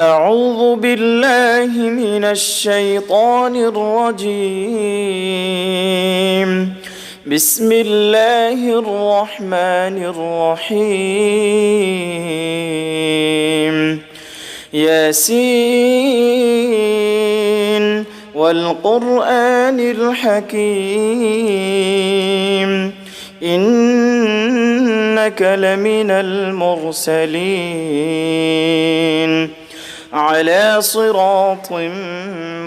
أعوذ بالله من الشيطان الرجيم. بسم الله الرحمن الرحيم. ياسين والقرآن الحكيم إنك لمن المرسلين على صراط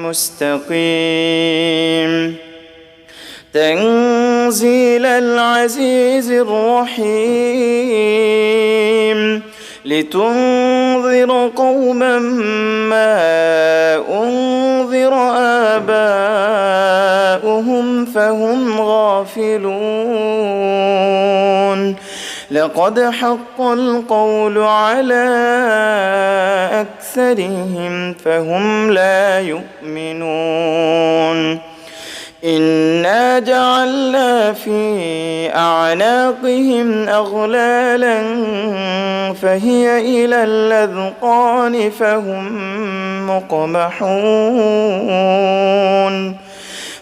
مستقيم. تنزيل العزيز الرحيم لتنذر قوما ما أنذر آباؤهم فهم غافلون. لقد حق القول على أكثرهم فهم لا يؤمنون. إنا جعلنا في أعناقهم أغلالا فهي إلى الأذقان فهم مقمحون.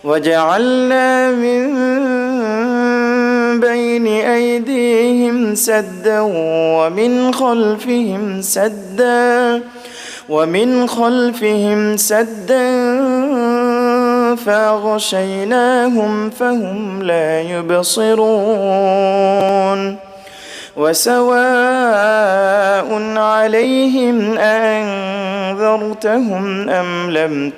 وجعلنا من بين أيديهم سدا ومن خلفهم سدا فأغشيناهم فهم لا يبصرون. وسواء عليهم أأنذرتهم أم لم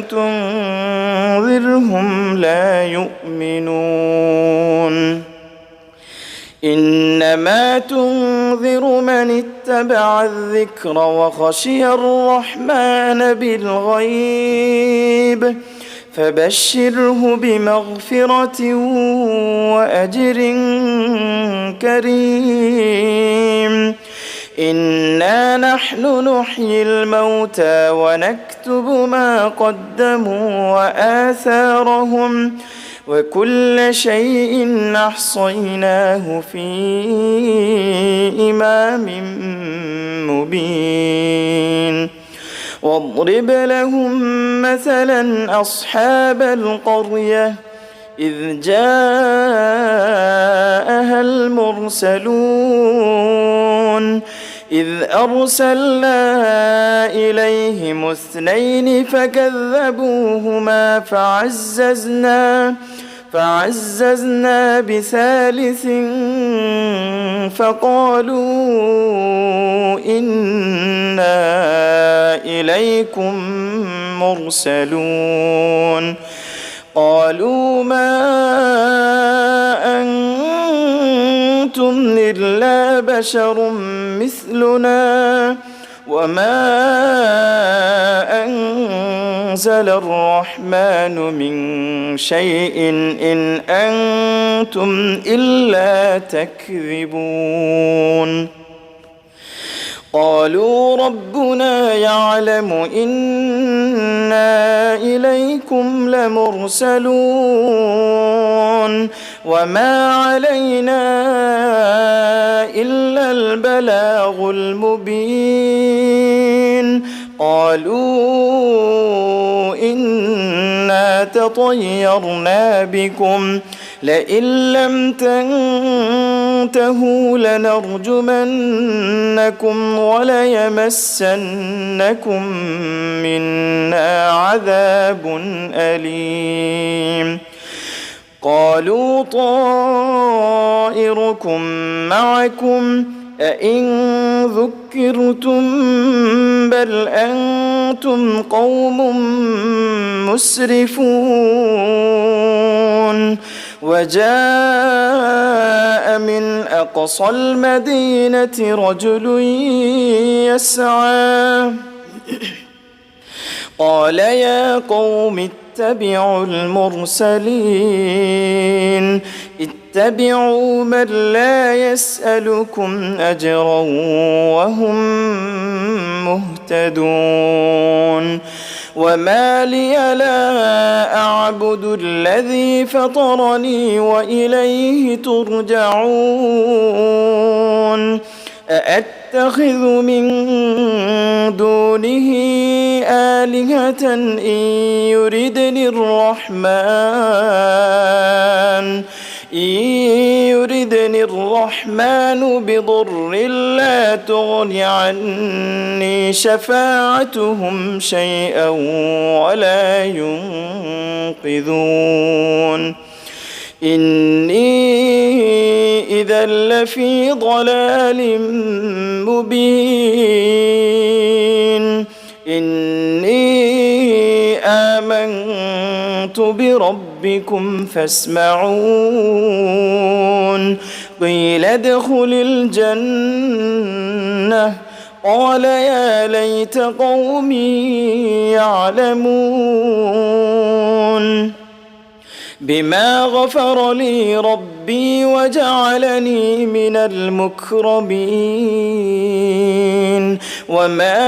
تنذرهم لا يؤمنون. إنما تنذر من اتبع الذكر وخشي الرحمن بالغيب فبشره بمغفرة وأجر كريم. إنا نحن نحيي الموتى ونكتب ما قدموا وآثارهم وكل شيء أحصيناه في إمام مبين. واضرب لهم مثلا أصحاب القرية إذ جاءها المرسلون إذ أرسلنا إليهم 2 فكذبوهما فعززنا بثالث فقالوا إنا إليكم مرسلون. قالوا ما أنتم إلا بشر مثلنا وما أنزل الرحمن من شيء إن أنتم إلا تكذبون. قالوا ربنا يعلم إنا إليكم لمرسلون وما علينا إلا البلاغ المبين. قالوا إنا تطيرنا بكم لئن لم تنتهوا لنرجمنكم وليمسنكم منا عذاب أليم. قالوا طائركم معكم أئن ذكرتم بل أنتم قوم مسرفون. وجاء من أقصى المدينة رجل يسعى قال يا قوم اتبعوا المرسلين اتبعوا من لا يسألكم أجرا وهم مهتدون. وما لي لا أعبد الذي فطرني وإليه ترجعون. أأتخذ من دونه آلهة إن يردني الرحمن بضر لا تغن عني شفاعتهم شيئا ولا ينقذون إني إذا لفي ضلال مبين إني آمنت بربكم فاسمعون قيل ادخل الجنة قال يا ليت قومي يعلمون بما غفر لي ربي وجعلني من المكرمين وما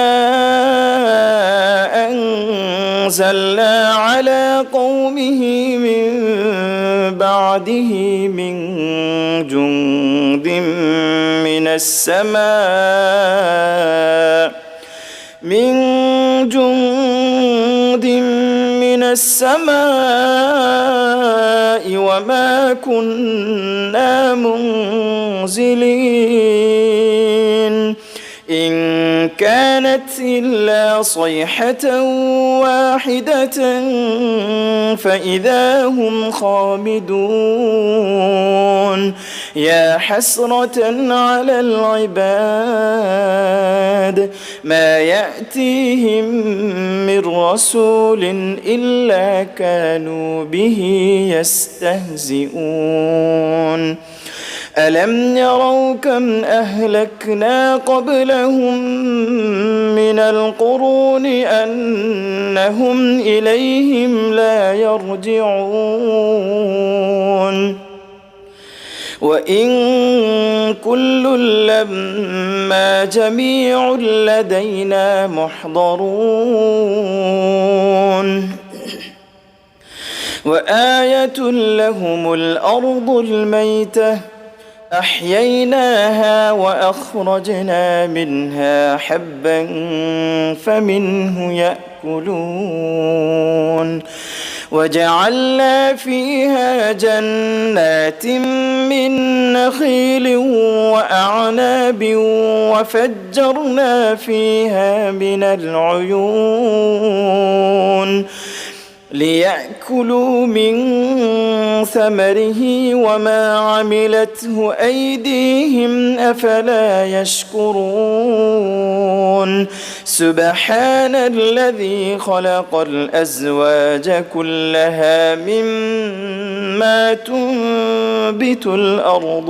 أنزلنا على قومه من بعده من جند من السماء وما كنا منزلين إن كانت إلا صيحة واحدة فإذا هم خامدون يا حسرة على العباد ما يأتيهم من رسول إلا كانوا به يستهزئون ألم يروا كم أهلكنا قبلهم من القرون أنهم إليهم لا يرجعون وإن كل لما جميع لدينا محضرون وآية لهم الأرض الميتة أحييناها وأخرجنا منها حبا فمنه يأكلون وجعلنا فيها جنات من نخيل وأعناب وفجرنا فيها من العيون ليأكلوا من ثمره وما عملته أيديهم أفلا يشكرون سبحان الذي خلق الأزواج كلها مما تنبت الأرض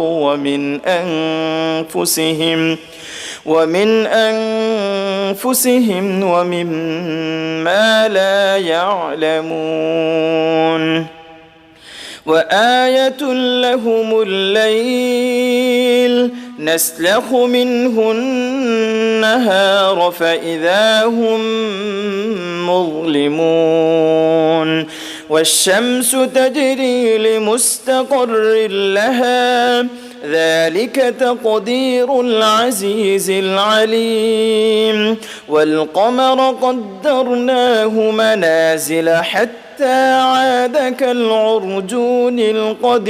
ومن أنفسهم ومما لا يعلمون وآية لهم الليل نسلخ منه النهار فإذا هم مظلمون والشمس تجري لمستقر لها ذلك تقدير العزيز العليم والقمر قدرناه منازل حتى عاد كالعرجون القديم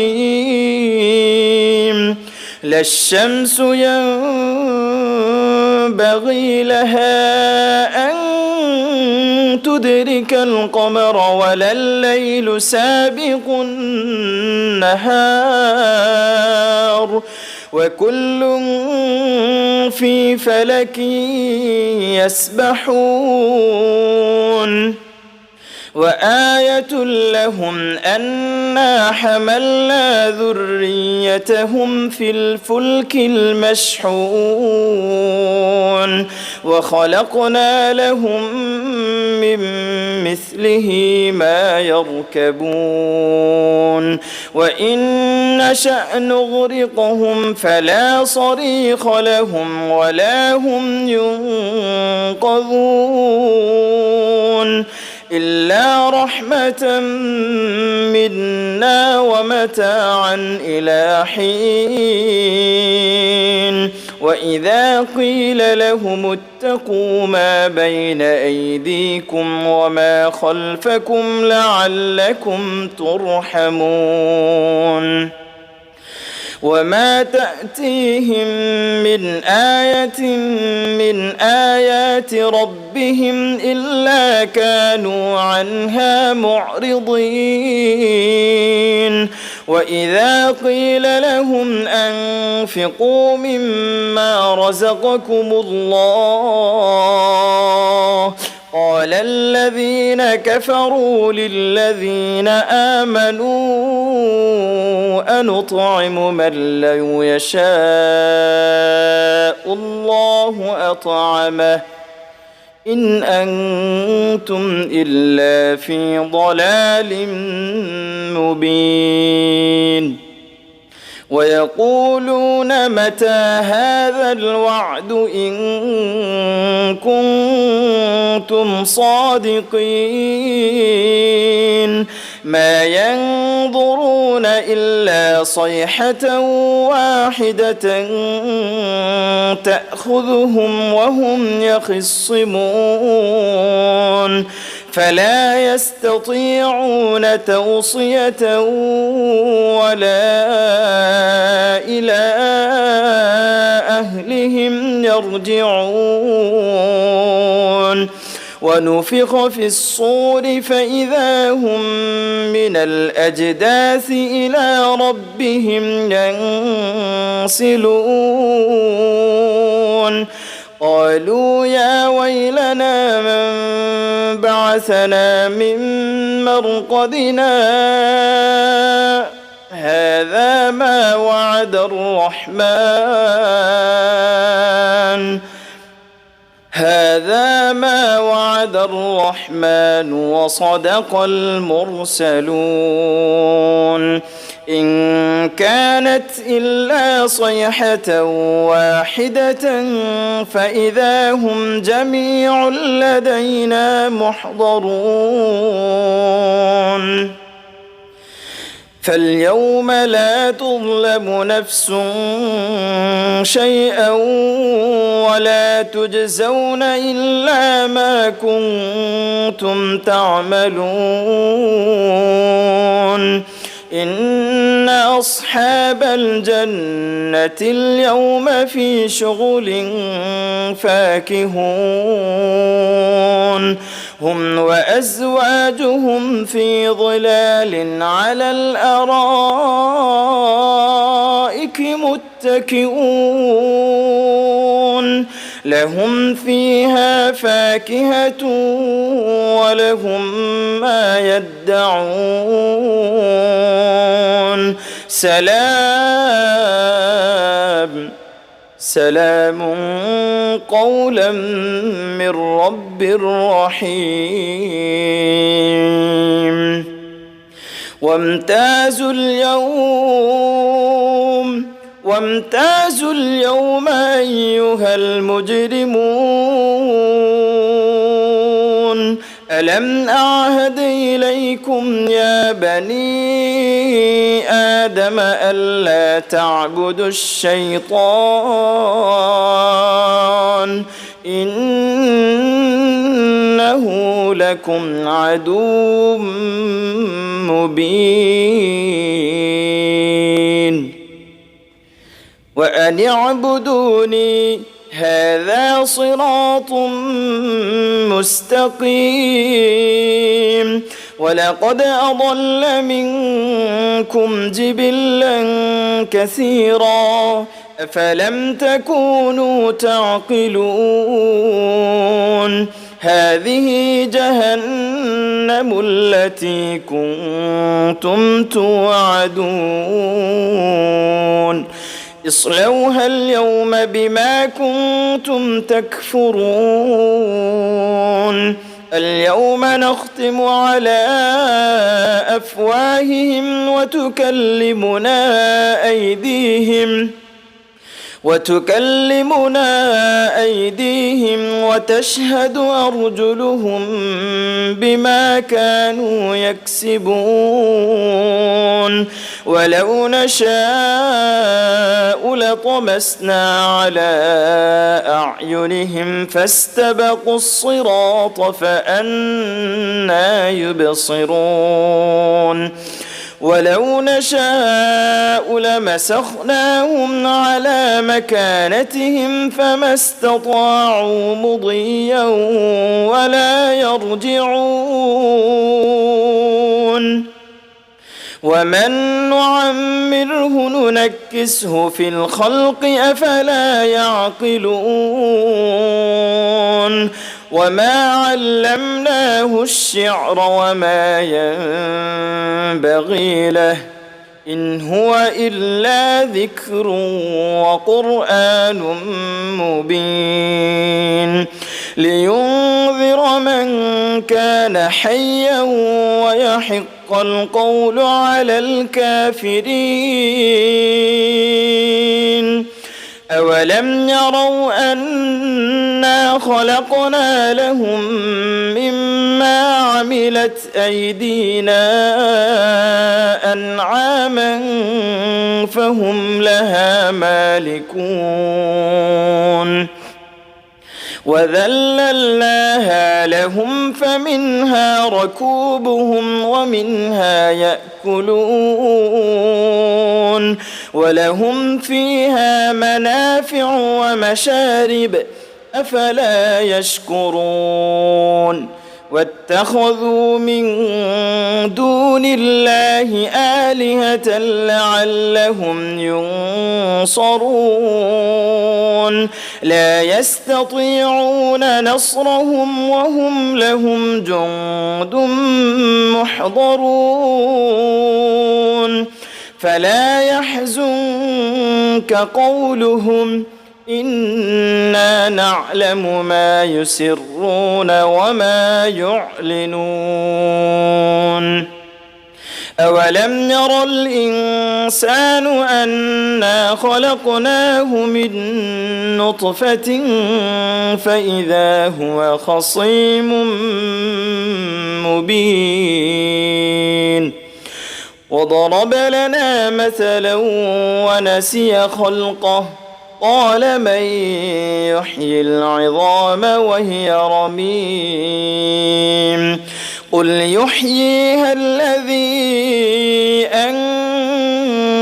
لا الشمس ينبغي لها أن تدرك القمر ولا الليل سابق النهار وكل في فلك يسبحون وآية لهم أنا حملنا ذريتهم في الفلك المشحون وخلقنا لهم من مثله ما يركبون وإن نشأ نغرقهم فلا صريخ لهم ولا هم ينقذون إلا رحمة منا ومتاعا إلى حين وإذا قيل لهم اتقوا ما بين أيديكم وما خلفكم لعلكم ترحمون وما تأتيهم من آية من آيات ربهم إلا كانوا عنها معرضين وإذا قيل لهم أنفقوا مما رزقكم الله قال الذين كفروا للذين آمنوا أنطعم من لو يشاء الله أطعمه إن أنتم إلا في ضلال مبين ويقولون متى هذا الوعد إن كنتم صادقين ما ينظرون إلا صيحة واحدة تأخذهم وهم يخصمون فلا يستطيعون توصية ولا إلى أهلهم يرجعون ونفخ في الصور فإذا هم من الأجداث إلى ربهم ينسلون قالوا يا ويلنا من بعثنا من مرقدنا هذا ما وعد الرحمن وصدق المرسلون إن كانت إلا صيحة واحدة فإذا هم جميع لدينا محضرون فاليوم لا تظلم نفس شيئا ولا تجزون إلا ما كنتم تعملون إن أصحاب الجنة اليوم في شغل فاكهون هم وأزواجهم في ظلال على الأرائك متكئون لهم فيها فاكهة ولهم ما يدعون سلام قولا من رب رحيم وامتازوا اليوم أيها المجرمون ألم أعهد إليكم يا بني آدم ألا تعبدوا الشيطان إنه لكم عدو مبين وأن اعبدوني هذا صراط مستقيم ولقد أضل منكم جبلا كثيرا أفلم تكونوا تعقلون هذه جهنم التي كنتم توعدون اصلوها اليوم بما كنتم تكفرون اليوم نختم على أفواههم وتكلمنا وتكلمنا أيديهم وتشهد أرجلهم بما كانوا يكسبون ولو نشاء لطمسنا على أعينهم فاستبقوا الصراط فأنى يبصرون ولو نشاء لمسخناهم على مكانتهم فما استطاعوا مضيا ولا يرجعون ومن نعمره ننكسه في الخلق أفلا يعقلون وما علمناه الشعر وما ينبغي له إن هو إلا ذكر وقرآن مبين لينذر من كان حيا ويحق القول على الكافرين أولم يروا أنا خلقنا لهم مما عملت أيدينا أنعاما فهم لها مالكون وذللناها لهم فمنها ركوبهم ومنها يأكلون ولهم فيها منافع ومشارب أفلا يشكرون واتخذوا من دون الله آلهة لعلهم ينصرون لا يستطيعون نصرهم وهم لهم جند محضرون فلا يحزنك قولهم إنا نعلم ما يسرون وما يعلنون أولم ير الإنسان أنا خلقناه من نطفة فإذا هو خصيم مبين وضرب لنا مثلا ونسي خلقه قال من يحيي العظام وهي رميم قل يحييها الذي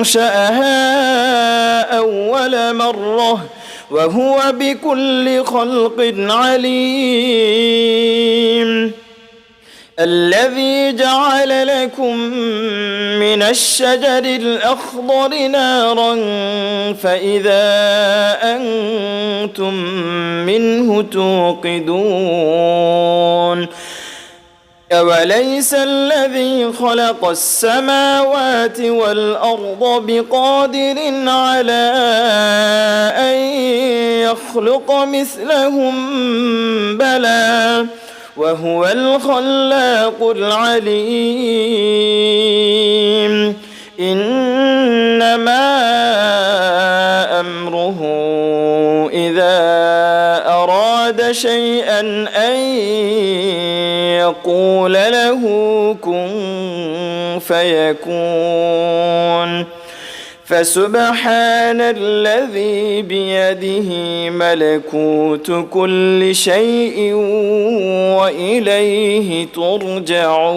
أنشأها أول مرة وهو بكل خلق عليم الذي جعل لكم من الشجر الأخضر نارا فإذا أنتم منه توقدون أوليس الذي خلق السماوات والأرض بقادر على أن يخلق مثلهم بلى وهو الخلاق العليم إنما أمره إذا أراد شيئا أن يقول له كن فيكون فسبحان الذي بيده ملكوت كل شيء وإليه ترجعون.